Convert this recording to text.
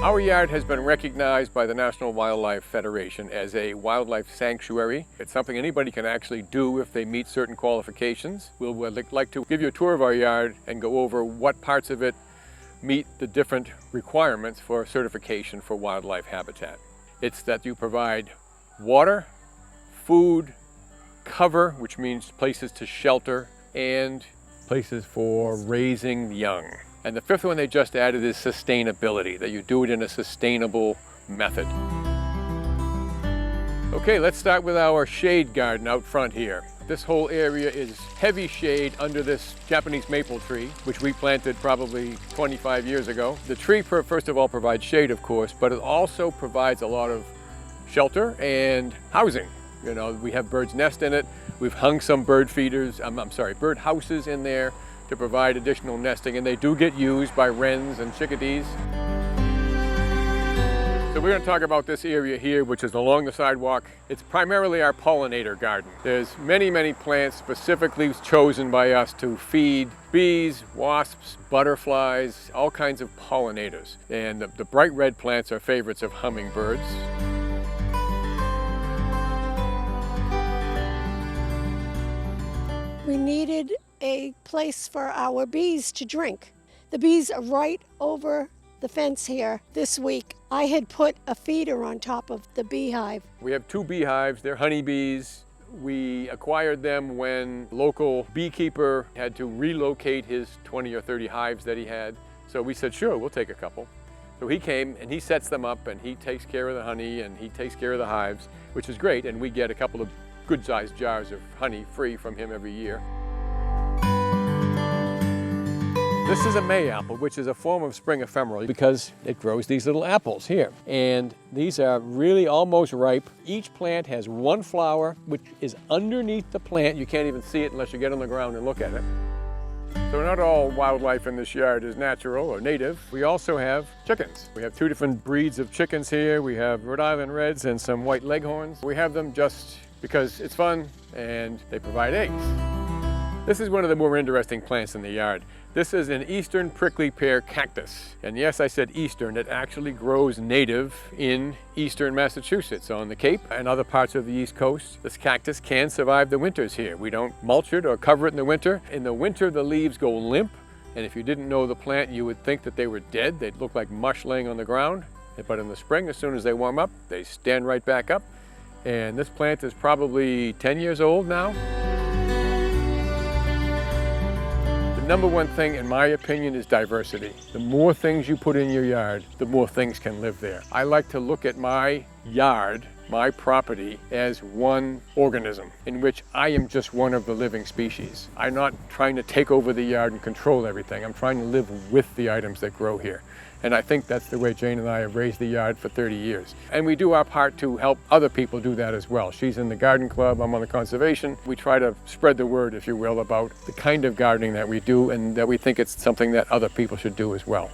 Our yard has been recognized by the National Wildlife Federation as a wildlife sanctuary. It's something anybody can actually do if they meet certain qualifications. We'll like to give you a tour of our yard and go over what parts of it meet the different requirements for certification for wildlife habitat. It's that you provide water, food, cover, which means places to shelter, and places for raising young. And the fifth one they just added is sustainability, that you do it in a sustainable method. Okay, let's start with our shade garden out front here. This whole area is heavy shade under this Japanese maple tree, which we planted probably 25 years ago. The tree, first of all, provides shade, of course, but it also provides a lot of shelter and housing. You know, we have birds' nest in it. We've hung some bird feeders, bird houses in there to provide additional nesting, and they do get used by wrens and chickadees. So we're going to talk about this area here, which is along the sidewalk. It's primarily our pollinator garden. There's many plants specifically chosen by us to feed bees, wasps, butterflies, all kinds of pollinators. And the bright red plants are favorites of hummingbirds. We needed a place for our bees to drink. The bees are right over the fence here this week. I had put a feeder on top of the beehive. We have 2 beehives. They're honeybees. We acquired them when local beekeeper had to relocate his 20 or 30 hives that he had. So we said, sure, we'll take a couple. So he came and he sets them up and he takes care of the honey and he takes care of the hives, which is great. And we get a couple of good-sized jars of honey free from him every year. This is a May apple, which is a form of spring ephemeral because it grows these little apples here. And these are really almost ripe. Each plant has 1 flower, which is underneath the plant. You can't even see it unless you get on the ground and look at it. So not all wildlife in this yard is natural or native. We also have chickens. We have 2 different breeds of chickens here. We have Rhode Island Reds and some white leghorns. We have them just because it's fun and they provide eggs. This is one of the more interesting plants in the yard. This is an eastern prickly pear cactus. And yes, I said eastern. It actually grows native in eastern Massachusetts on the Cape and other parts of the East Coast. This cactus can survive the winters here. We don't mulch it or cover it in the winter. In the winter, the leaves go limp. And if you didn't know the plant, you would think that they were dead. They'd look like mush laying on the ground. But in the spring, as soon as they warm up, they stand right back up. And this plant is probably 10 years old now. Number one thing, in my opinion, is diversity. The more things you put in your yard, the more things can live there. I like to look at my yard, my property, as one organism in which I am just one of the living species. I'm not trying to take over the yard and control everything. I'm trying to live with the items that grow here. And I think that's the way Jane and I have raised the yard for 30 years. And we do our part to help other people do that as well. She's in the garden club, I'm on the conservation. We try to spread the word, if you will, about the kind of gardening that we do and that we think it's something that other people should do as well.